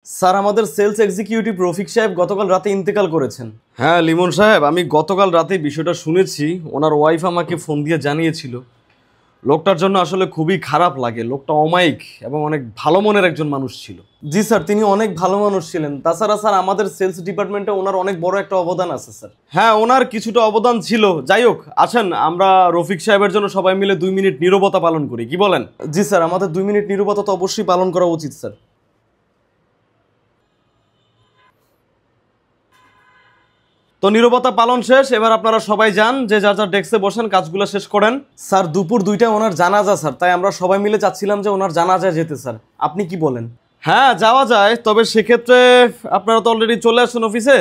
Sir, আমাদের sales executive Rafiq সাহেব গতকাল রাতে ইন্তেকাল করেছেন। হ্যাঁ লিমন সাহেব, আমি গতকাল রাতে বিষয়টা শুনেছি। ওনার ওয়াইফ আমাকে ফোন দিয়ে জানিয়েছিল। লোকটার জন্য আসলে খুবই খারাপ লাগে। লোকটা অমায়িক এবং অনেক ভালো মনের একজন মানুষ ছিল। জি স্যার, তিনি অনেক ভালো মানুষ ছিলেন। তাছাড়া স্যার, আমাদের সেলস ডিপার্টমেন্টে ওনার অনেক বড় একটা অবদান আছে স্যার। হ্যাঁ, ওনার কিছুটা অবদান ছিল। যাই হোক, আসেন আমরা রফিক সাহেবের জন্য সবাই মিলে 2 মিনিট নীরবতা পালন করি, কি বলেন? জি স্যার, আমাদের 2 মিনিট নীরবতা তো অবশ্যই পালন করা উচিত স্যার। তো নীরবতা পালন শেষ। এবার আপনারা সবাই যান, যে যার যার ডেস্কে বসেন, কাজগুলো শেষ করেন। স্যার, দুপুর 2টায় ওনার জানাজা স্যার, তাই আমরা সবাই মিলে চাচ্ছিলাম যে ওনার জানাজায় যেতে স্যার। আপনি কি বলেন? হ্যাঁ, যাওয়া যায়, তবে সেক্ষেত্রে আপনারা তো অলরেডি চলে আসছেন অফিসে,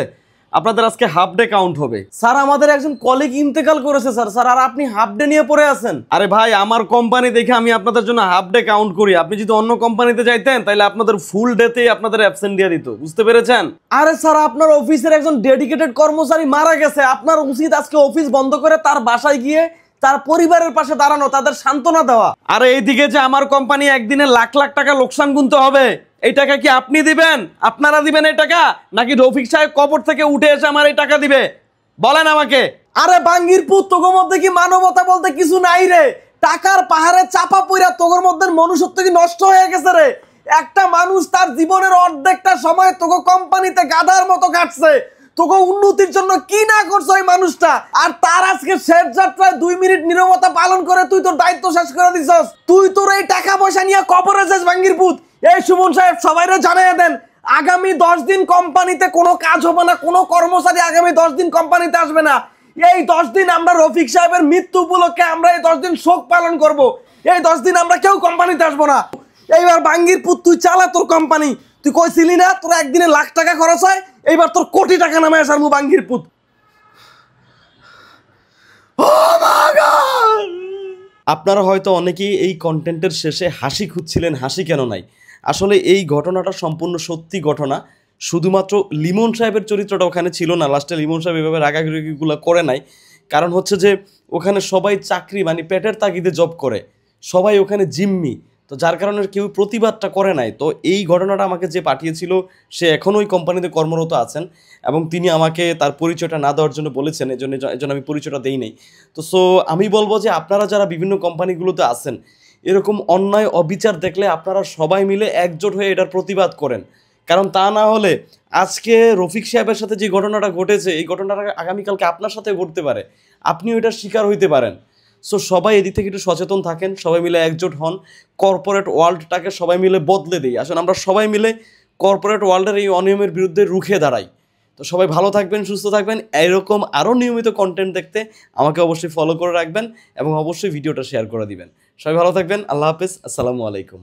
আপনাদের আজকে হাফ ডে কাউন্ট হবে। স্যার, আমাদের একজন কলিগ ইন্তেকাল করেছে স্যার। স্যার, আর আপনি হাফ ডে নিয়ে পড়ে আছেন? আরে ভাই, আমার কোম্পানি দেখে আমি আপনাদের জন্য হাফ ডে কাউন্ট করি। আপনি যদি অন্য কোম্পানিতে যাইতেন তাহলে আপনাদের ফুল ডেতেই আপনাদের অ্যাবসেন্ট দিয়ে দিত, বুঝতে পেরেছেন? আরে স্যার, আপনার অফিসের একজন ডেডিকেটেড কর্মচারী মারা গেছে। আপনার উচিত আজকে অফিস বন্ধ করে তার বাসায় গিয়ে তার পরিবারের পাশে দাঁড়ানো, তাদের সান্ত্বনা দেওয়া। আরে এইদিকে যে আমার কোম্পানি একদিনে লাখ লাখ টাকা লোকসান গুনতে হবে, এই টাকা কি আপনি দিবেন? আপনারা দিবেন এই টাকা, নাকি রফিক সাহেব কবর থেকে উঠে এসে আমার এই টাকা দিবে? বলেন আমাকে। আরে বাঙ্গির পুত, তোগোর মধ্যে কি মানবতা বলতে কিছু নাই রে? টাকার পাহাড়ে চাপা পইরা তোগোর মধ্যে মনুষ্যত্ব কি নষ্ট হয়ে গেছে রে? একটা মানুষ তার জীবনের অর্ধেকটা সময় তোগো কোম্পানিতে গাধার মতো কাটছে। তোকে উন্নতির জন্য কি না করছো ওই মানুষটা, আর তার আজকে শেষ যাত্রায় 2 মিনিট নীরবতা পালন করে তুই তোর দায়িত্ব শেষ করে দিছস। তুই তোর এই টাকা পয়সা নিয়ে কবরে যাস বাঙ্গির পুত। এই সুমন সাহেব, সবাইরে জানিয়ে দেন আগামী 10 দিন কোম্পানিতে কোনো কাজ হবে না, কোনো কর্মচারী আগামী 10 দিন কোম্পানিতে আসবে না। এই 10 দিন আমরা রফিক সাহেবের মৃত্যু উপলক্ষে আমরা এই 10 দিন শোক পালন করব। এই 10 দিন আমরা কেউ কোম্পানিতে আসবো না। এইবার বাঙ্গির পুত, তুই চালা তোর কোম্পানি। তুই কইছিলি না তোর একদিনে লাখ টাকা খরচ হয়, এইবার তোর কোটি টাকা নামে আসার মু বাঙ্গির পুত। আপনারা হয়তো অনেকেই এই কন্টেন্টের শেষে হাসি খুঁজছিলেন, হাসি কেন নাই। আসলে এই ঘটনাটা সম্পূর্ণ সত্যি ঘটনা। শুধুমাত্র লিমন সাহেবের চরিত্রটা ওখানে ছিল না। লাস্টে লিমন সাহেব এভাবে রাগাগুলো করে নাই। কারণ হচ্ছে যে ওখানে সবাই চাকরি মানে পেটের তাগিদে জব করে, সবাই ওখানে জিম্মি, তো যার কারণে কেউ প্রতিবাদটা করে নাই। তো এই ঘটনাটা আমাকে যে পাঠিয়েছিল সে এখনও ওই কোম্পানিতে কর্মরত আছেন এবং তিনি আমাকে তার পরিচয়টা না দেওয়ার জন্য বলেছেন, এজন্য আমি পরিচয়টা দেই নাই। তো আমি বলবো যে আপনারা যারা বিভিন্ন কোম্পানিগুলোতে আছেন, এরকম অন্যায় অবিচার দেখলে আপনারা সবাই মিলে একজোট হয়ে এটার প্রতিবাদ করেন। কারণ তা না হলে আজকে রফিক সাহেবের সাথে যে ঘটনাটা ঘটেছে, এই ঘটনাটা আগামীকালকে আপনার সাথে ঘটতে পারে, আপনিও এটার শিকার হইতে পারেন। সবাই এদিক থেকে একটু সচেতন থাকেন, সবাই মিলে একজোট হন, কর্পোরেট ওয়ার্ল্ডটাকে সবাই মিলে বদলে দিই। আসলে আমরা সবাই মিলে কর্পোরেট ওয়ার্ল্ডের এই অনিয়মের বিরুদ্ধে রুখে দাঁড়াই। তো সবাই ভালো থাকবেন, সুস্থ থাকবেন। এরকম আরও নিয়মিত কন্টেন্ট দেখতে আমাকে অবশ্যই ফলো করে রাখবেন এবং অবশ্যই ভিডিওটা শেয়ার করে দিবেন। সবাই ভালো থাকবেন। আল্লাহ হাফেজ, আসসালামু আলাইকুম।